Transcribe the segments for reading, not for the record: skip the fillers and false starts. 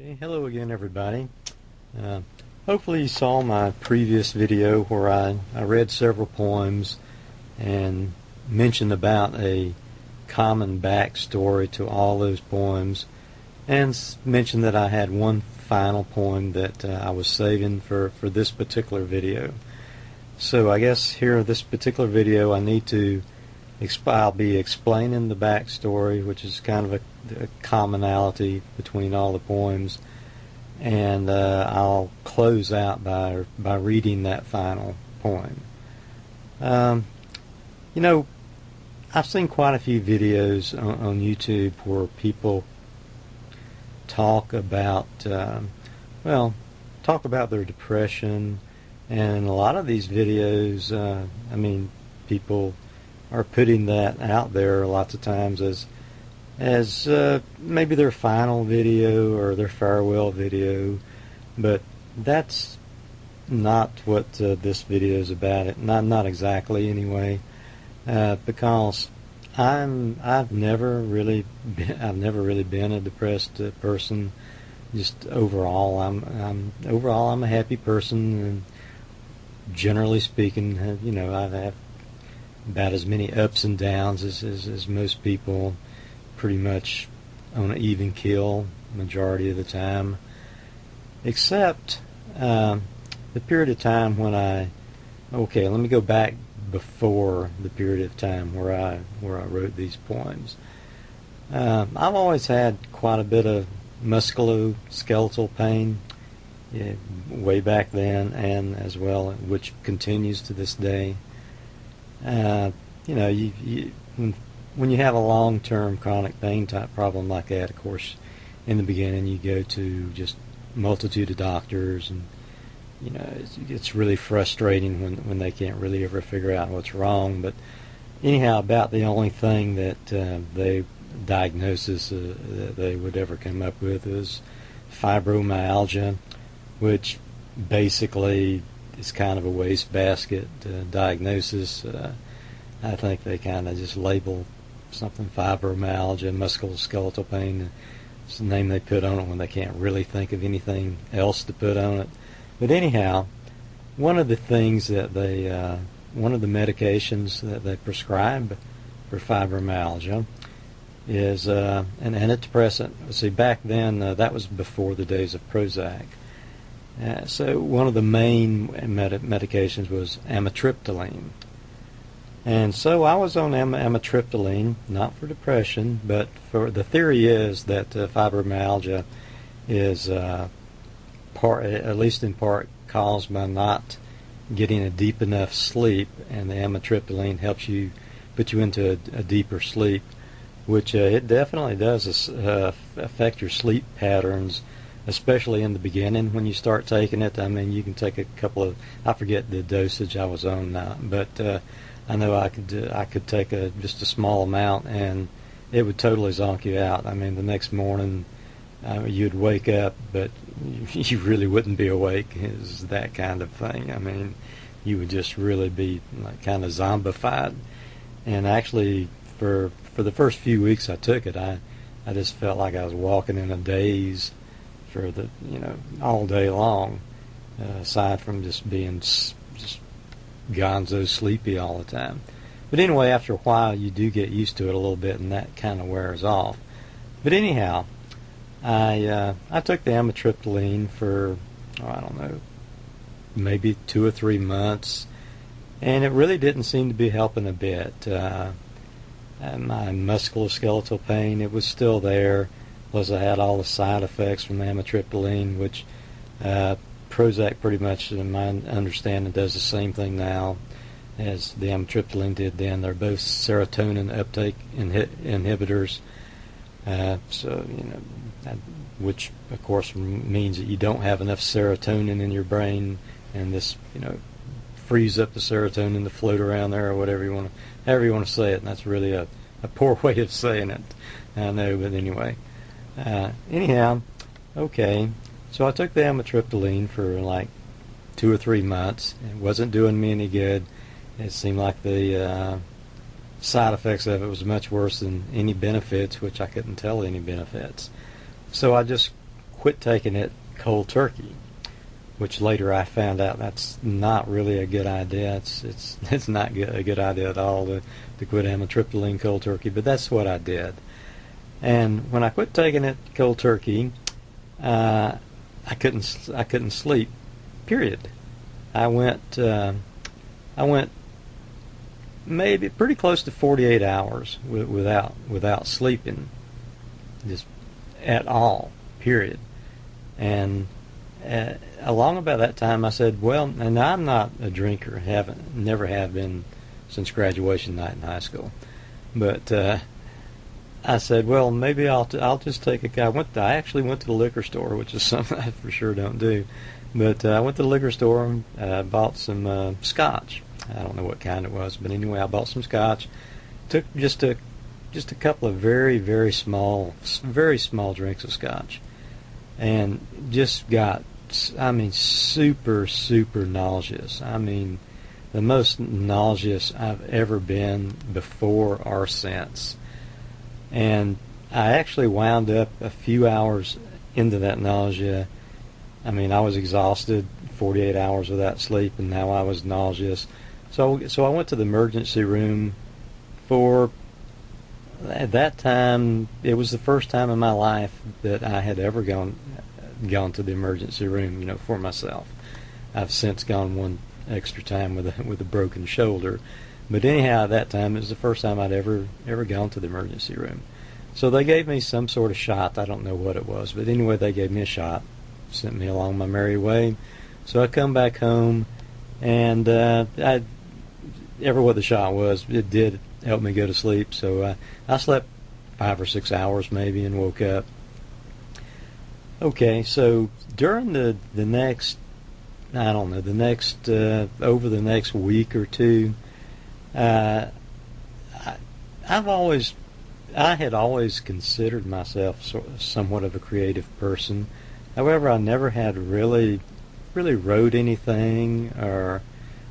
Okay, hello again everybody. Uh, Hopefully you saw my previous video where I read several poems and mentioned about a common backstory to all those poems, and mentioned that I had one final poem that I was saving for this particular video. So I guess here in this particular video I need to I'll be explaining the backstory, which is kind of a commonality between all the poems, and I'll close out by reading that final poem. You know, I've seen quite a few videos on YouTube where people talk about, talk about their depression, and a lot of these videos, people are putting that out there lots of times as maybe their final video or their farewell video, but that's not what this video is about. Not exactly anyway, because I've never really been a depressed person. Just overall, I'm a happy person, and generally speaking, I've had about as many ups and downs as most people, pretty much on an even keel majority of the time, except the period of time when let me go back before the period of time where I wrote these poems. I've always had quite a bit of musculoskeletal pain, way back then, and as well, which continues to this day. When you have a long-term chronic pain type problem like that, of course, in the beginning you go to just multitude of doctors, and it's really frustrating when they can't really ever figure out what's wrong. But anyhow, about the only thing that diagnosis that they would ever come up with is fibromyalgia, which basically is kind of a wastebasket diagnosis. I think they kind of just label something fibromyalgia, musculoskeletal pain. It's the name they put on it when they can't really think of anything else to put on it. But anyhow, one of the things that one of the medications that they prescribe for fibromyalgia is an anti-depressant. See, back then, that was before the days of Prozac. So one of the main medications was amitriptyline. And so I was on amitriptyline, not for depression, but for the theory is that fibromyalgia is at least in part, caused by not getting a deep enough sleep, and the amitriptyline helps you put you into a deeper sleep, which it definitely does affect your sleep patterns, especially in the beginning when you start taking it. I mean, you can take a couple of, I forget the dosage I was on now, but I know I could take just a small amount, and it would totally zonk you out. I mean, the next morning you'd wake up, but you really wouldn't be awake. It's that kind of thing. I mean, you would just really be like kind of zombified. And actually, for the first few weeks I took it, I just felt like I was walking in a daze for all day long, aside from just being just gonzo sleepy all the time. But anyway, after a while you do get used to it a little bit, and that kind of wears off. But anyhow, I took the amitriptyline for, I don't know, maybe 2 or 3 months, and it really didn't seem to be helping a bit. And my musculoskeletal pain, it was still there, plus I had all the side effects from the amitriptyline, which Prozac pretty much, in my understanding, does the same thing now as the amitriptyline did then. They're both serotonin uptake inhibitors, which of course means that you don't have enough serotonin in your brain, and this frees up the serotonin to float around there, or however you want to say it. And that's really a poor way of saying it, I know, but anyway. Anyhow, okay. So I took the amitriptyline for like 2 or 3 months. It wasn't doing me any good. It seemed like the side effects of it was much worse than any benefits, which I couldn't tell any benefits. So I just quit taking it cold turkey, which later I found out that's not really a good idea. It's not a good idea at all to quit amitriptyline cold turkey, but that's what I did. And when I quit taking it cold turkey, I couldn't sleep. Period. I went maybe pretty close to 48 hours without sleeping, just at all. Period. And along about that time, I said, well, and I'm not a drinker, never have been since graduation night in high school, but I said, well, maybe I'll just take I actually went to the liquor store, which is something I for sure don't do, but I went to the liquor store and bought some scotch. I don't know what kind it was, but anyway, I bought some scotch. Took just a couple of very small drinks of scotch, and just got, I mean, super nauseous. I mean, the most nauseous I've ever been before or since. And I actually wound up a few hours into that nausea. I mean, I was exhausted, 48 hours without sleep, and now I was nauseous. So I went to the emergency room for, at that time, it was the first time in my life that I had ever gone to the emergency room, for myself. I've since gone one extra time with a broken shoulder. But anyhow, at that time, it was the first time I'd ever gone to the emergency room. So they gave me some sort of shot. I don't know what it was, but anyway, they gave me a shot, sent me along my merry way. So I come back home, and ever what the shot was, it did help me go to sleep. So I slept 5 or 6 hours maybe and woke up. Okay, so during the next, I don't know, over the next week or two, I had always considered myself somewhat of a creative person. However, I never had really wrote anything or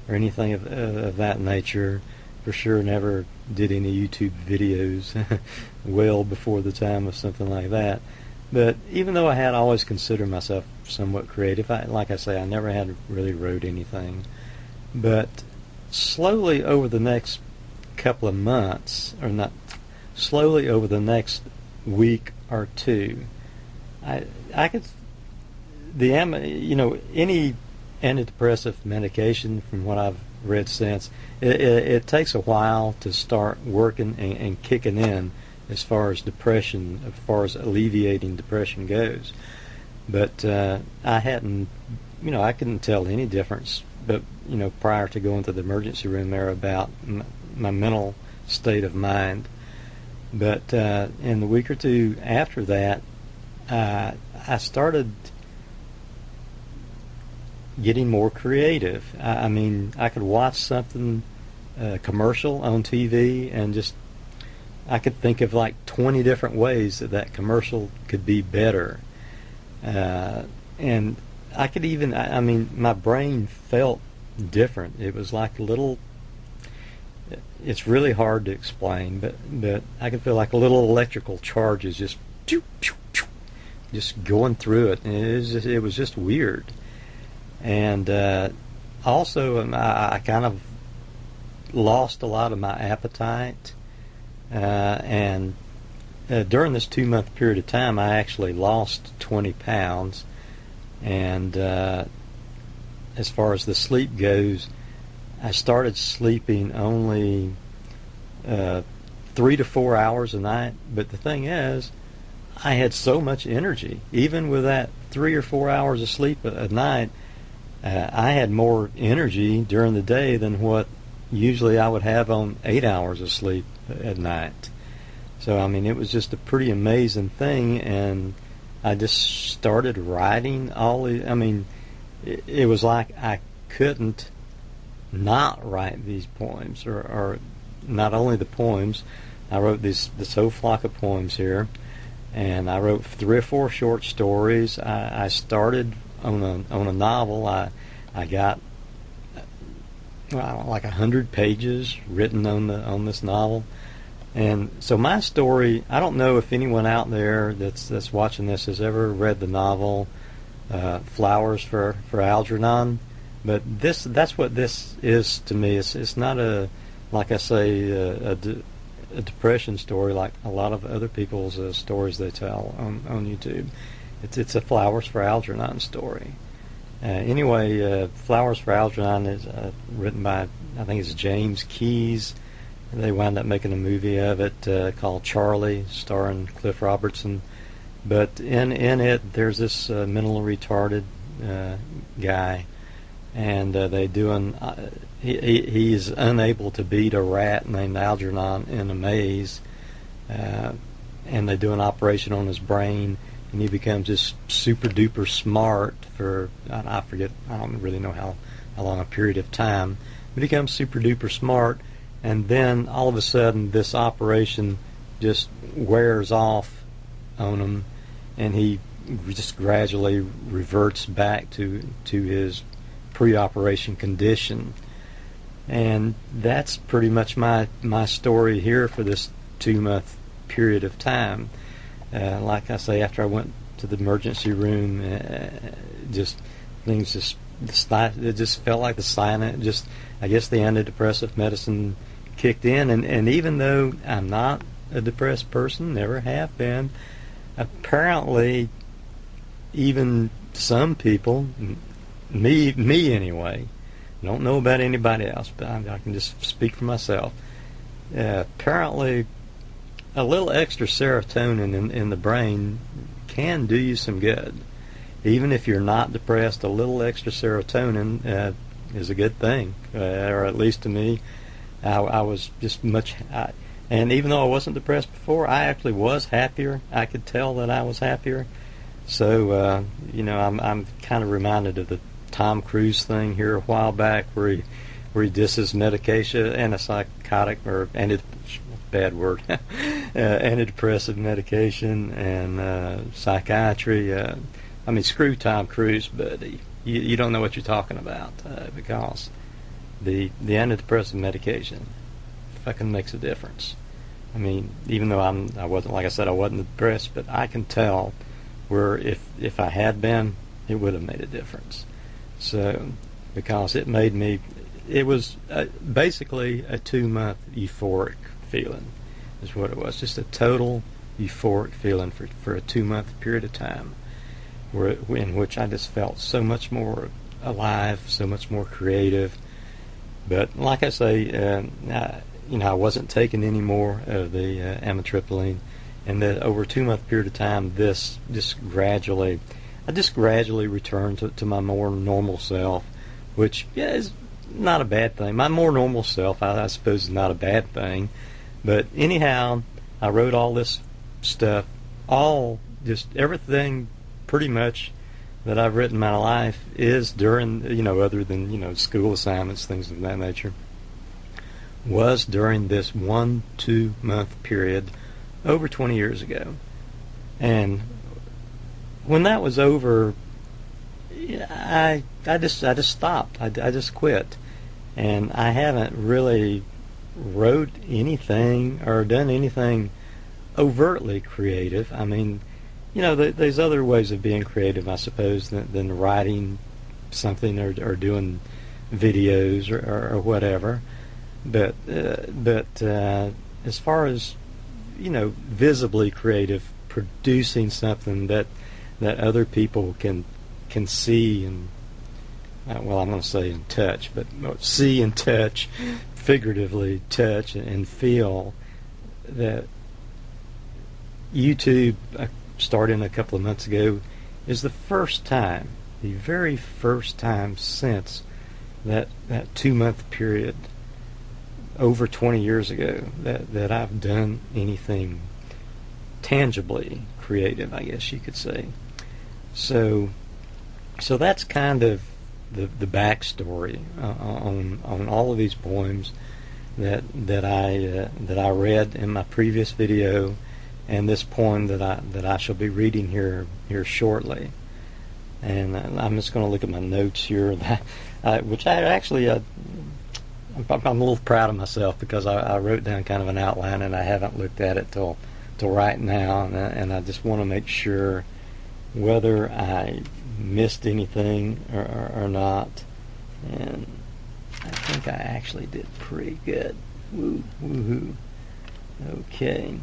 anything of that nature. For sure, never did any YouTube videos well before the time of something like that. But even though I had always considered myself somewhat creative, like I say, I never had really wrote anything. But slowly over the next couple of months, or not, slowly over the next week or two, I could, any antidepressive medication, from what I've read since, it takes a while to start working and kicking in as far as depression, as far as alleviating depression goes. But I hadn't, I couldn't tell any difference, but, prior to going to the emergency room there, about my mental state of mind. But in the week or two after that, I started getting more creative. I mean, I could watch something, commercial on TV, and just, I could think of like 20 different ways that commercial could be better. And I could even, my brain felt different. It was like a little, it's really hard to explain, but I could feel like a little electrical charges just going through it. And it was just weird. And also, I kind of lost a lot of my appetite. And during this 2-month period of time, I actually lost 20 pounds. And as far as the sleep goes, I started sleeping only 3 to 4 hours a night. But the thing is, I had so much energy. Even with that 3 or 4 hours of sleep a night, I had more energy during the day than what usually I would have on 8 hours of sleep at night. So, it was just a pretty amazing thing, and I just started writing it was like I couldn't not write these poems, or not only the poems. I wrote this whole flock of poems here, and I wrote 3 or 4 short stories. I started on a novel. I got like 100 pages written on this novel. And so my story, I don't know if anyone out there that's watching this has ever read the novel Flowers for Algernon, but that's what this is to me. It's not a, like I say, a depression story like a lot of other people's stories they tell on YouTube. It's a Flowers for Algernon story. Anyway, Flowers for Algernon is written by, I think it's James Keyes. They wound up making a movie of it called Charlie, starring Cliff Robertson. But in it, there's this mentally retarded guy, and he's unable to beat a rat named Algernon in a maze, and they do an operation on his brain, and he becomes just super duper smart for, I forget, I don't really know how long a period of time, but he becomes super duper smart. And then all of a sudden, this operation just wears off on him, and he just gradually reverts back to his pre-operation condition. And that's pretty much my story here for this 2-month period of time. Like I say, after I went to the emergency room, things it just felt like the silent. Just, I guess, the antidepressant medicine kicked in, and even though I'm not a depressed person, never have been, apparently even some people, me anyway, don't know about anybody else, but I can just speak for myself, apparently a little extra serotonin in the brain can do you some good. Even if you're not depressed, a little extra serotonin is a good thing, or at least to me. I was just and even though I wasn't depressed before, I actually was happier. I could tell that I was happier. So, I'm kind of reminded of the Tom Cruise thing here a while back, where he disses medication, antipsychotic, or antidepressant medication and psychiatry. Screw Tom Cruise, but you don't know what you're talking about because the antidepressant medication fucking makes a difference. I mean, even though I wasn't, like I said, I wasn't depressed, but I can tell where if I had been, it would have made a difference. So, because it was basically a 2-month euphoric feeling, is what it was. Just a total euphoric feeling for a 2-month period of time, in which I just felt so much more alive, so much more creative. But like I say, I wasn't taking any more of the amitriptyline, and that over a 2-month period of time, I just gradually returned to my more normal self, which is not a bad thing. My more normal self, I suppose, is not a bad thing. But anyhow, I wrote all this stuff, everything pretty much that I've written in my life is during, other than, school assignments, things of that nature, was during this 2-month period over 20 years ago. And when that was over, I just stopped. I just quit. And I haven't really wrote anything or done anything overtly creative. I mean, there's other ways of being creative, I suppose, than writing something or doing videos or whatever. But as far as, visibly creative, producing something that other people can see and, I'm going to say and touch, but see and touch, figuratively touch and feel, that YouTube, starting a couple of months ago, is the very first time since that 2-month period over 20 years ago that I've done anything tangibly creative, I guess you could say. So that's kind of the backstory on all of these poems that I read in my previous video, and this poem that I shall be reading here shortly. And I'm just going to look at my notes here, which I actually I'm a little proud of myself because I wrote down kind of an outline and I haven't looked at it till right now, and I just want to make sure whether I missed anything or not. And I think I actually did pretty good. Woohoo. Okay.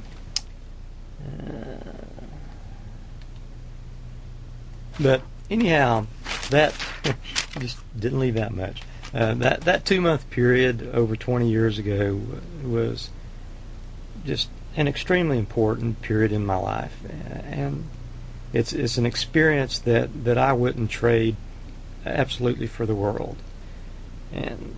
But anyhow, that just didn't leave that much. That 2 month period over 20 years ago was just an extremely important period in my life, and it's an experience that I wouldn't trade absolutely for the world. And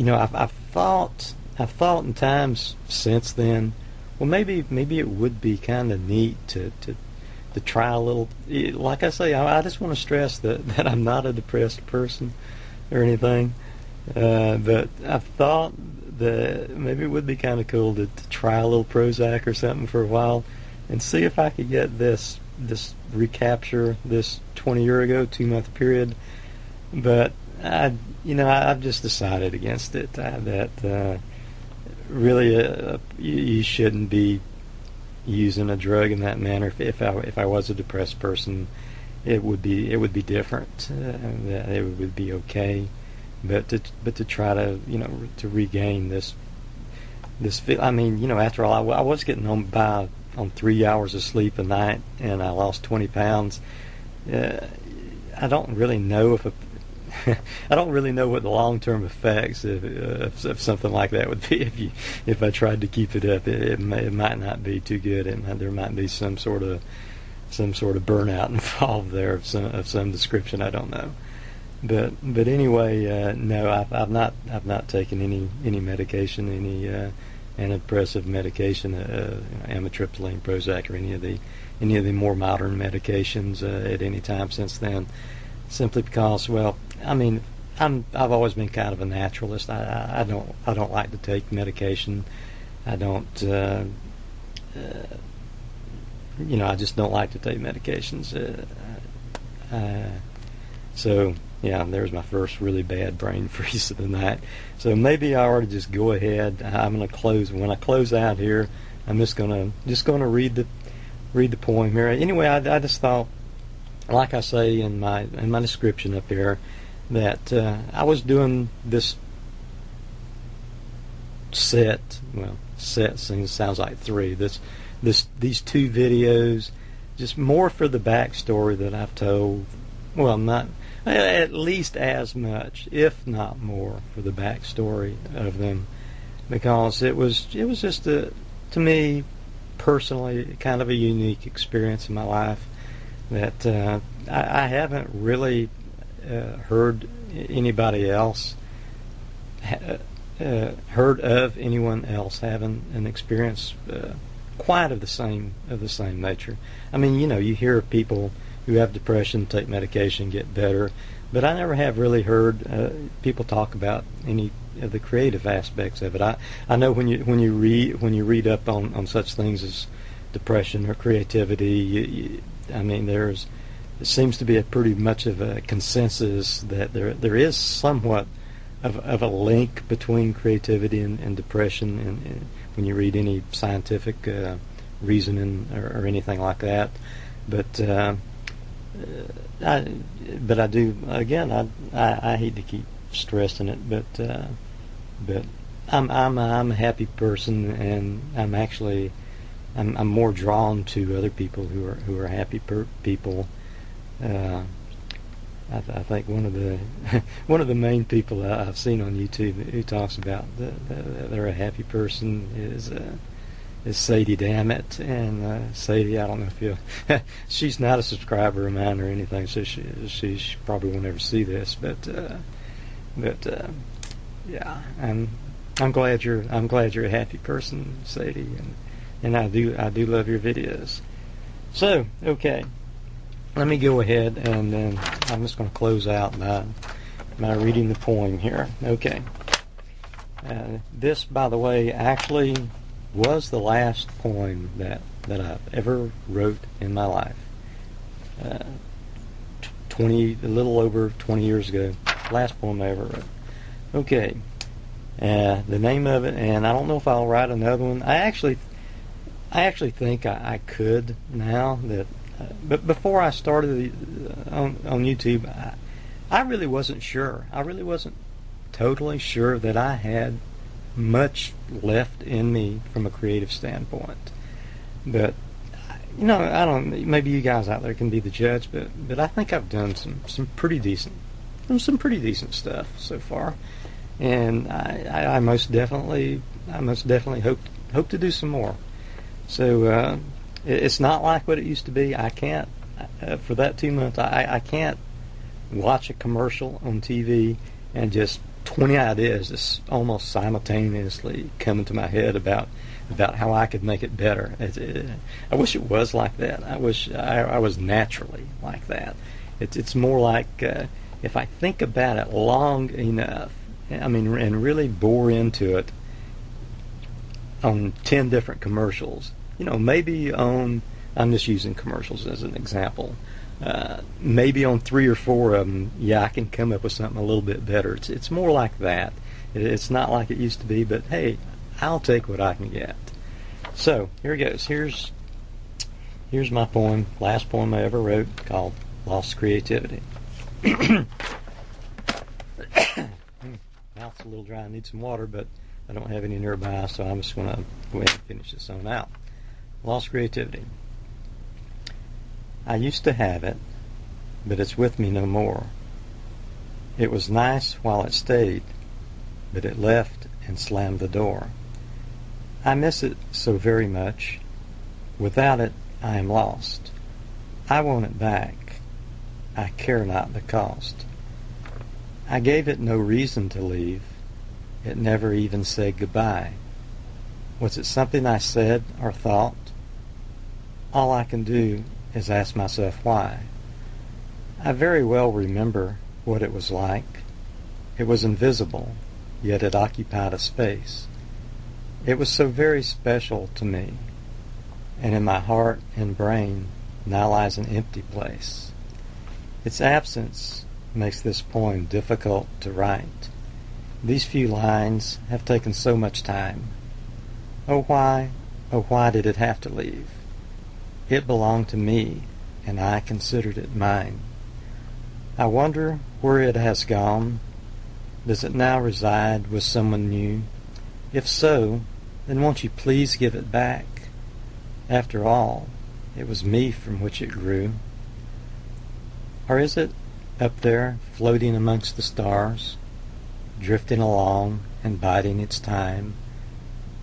I've thought in times since then, well, maybe it would be kind of neat to try a little. Like I say, I just want to stress that I'm not a depressed person or anything, but I've thought that maybe it would be kind of cool to try a little Prozac or something for a while and see if I could get this recapture this 20-year ago 2 month period. But I've just decided against it. That really you shouldn't be using a drug in that manner. If I was a depressed person, it would be different. It would be okay, but to try to to regain this feel. I mean, after all, I was getting on 3 hours of sleep a night, and I lost 20 pounds. I don't really know I don't really know what the long-term effects of something like that would be if I tried to keep it up. It might not be too good. There might be some sort of burnout involved there of some description. I don't know. But anyway, no, I've not taken any medication, any antidepressive medication, amitriptyline, Prozac, or any of the more modern medications at any time since then. Simply because, well, I mean, I've always been kind of a naturalist. I don't like to take medication. I don't. I just don't like to take medications. So yeah, there's my first really bad brain freeze of the night. So maybe I ought to just go ahead. I'm going to close. When I close out here, I'm just gonna read the poem here. Anyway, I just thought, like I say in my description up here, that I was doing this set. Well, set sounds like three. These two videos, just more for the backstory that I've told. Well, not at least as much, if not more, for the backstory of them, because it was just to me personally kind of a unique experience in my life that I haven't really heard anybody else heard of anyone else having an experience quite of the same nature. I mean, you hear of people who have depression, take medication, get better, but I never have really heard people talk about any of the creative aspects of it. I know when you read up on such things as depression or creativity, I mean, it seems to be a pretty much of a consensus that there is somewhat of a link between creativity and depression, and when you read any scientific reasoning or anything like that. But I do, again, I hate to keep stressing it, but I'm a happy person, and I'm more drawn to other people who are happy people. I think one of the main people I've seen on YouTube who talks about that they're a happy person is Sadie Dammit, and Sadie, I don't know if you she's not a subscriber of mine or anything, so she probably won't ever see this, but yeah, I'm glad you're a happy person, Sadie, and I do love your videos. So okay, let me go ahead and then I'm just going to close out my reading the poem here. Okay, this, by the way, actually was the last poem that I've ever wrote in my life. A little over 20 years ago, last poem I ever wrote. Okay, The name of it, and I don't know if I'll write another one. I actually think I could now that, but before I started on YouTube, I really wasn't sure. I really wasn't totally sure that I had much left in me from a creative standpoint. But I don't. Maybe you guys out there can be the judge, but I think I've done some pretty decent stuff so far, and I most definitely hope to do some more. So it's not like what it used to be. I can't for that 2 months. I can't watch a commercial on TV and just 20 ideas just almost simultaneously come into my head about how I could make it better. I wish it was like that. I wish I was naturally like that. It's more like if I think about it long enough, and really bore into it on 10 different commercials. Maybe on, I'm just using commercials as an example. Maybe on 3 or 4 of them, I can come up with something a little bit better. It's more like that. It's not like it used to be, but hey, I'll take what I can get. So here goes. Here's my poem, last poem I ever wrote, called Lost Creativity. Mouth's a little dry. I need some water, but I don't have any nearby, so I'm just going to go ahead and finish this on out. Lost creativity. I used to have it, but it's with me no more. It was nice while it stayed, but it left and slammed the door. I miss it so very much. Without it, I am lost. I want it back. I care not the cost. I gave it no reason to leave. It never even said goodbye. Was it something I said or thought? All I can do is ask myself why. I very well remember what it was like. It was invisible, yet it occupied a space. It was so very special to me, and in my heart and brain now lies an empty place. Its absence makes this poem difficult to write. These few lines have taken so much time. Oh why did it have to leave? It belonged to me, and I considered it mine. I wonder where it has gone. Does it now reside with someone new? If so, then won't you please give it back? After all, it was me from which it grew. Or is it up there, floating amongst the stars, drifting along and biding its time?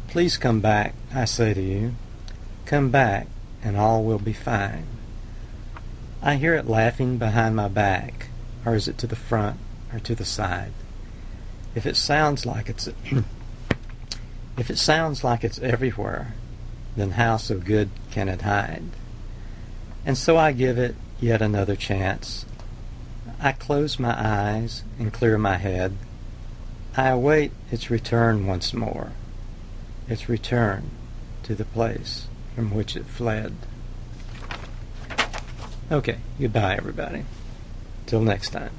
Please come back, I say to you. Come back, and all will be fine. I hear it laughing behind my back, or is it to the front or to the side? If it sounds like it's everywhere, then how so good can it hide? And so I give it yet another chance. I close my eyes and clear my head. I await its return once more, its return to the place from which it fled. Okay, goodbye everybody. Till next time.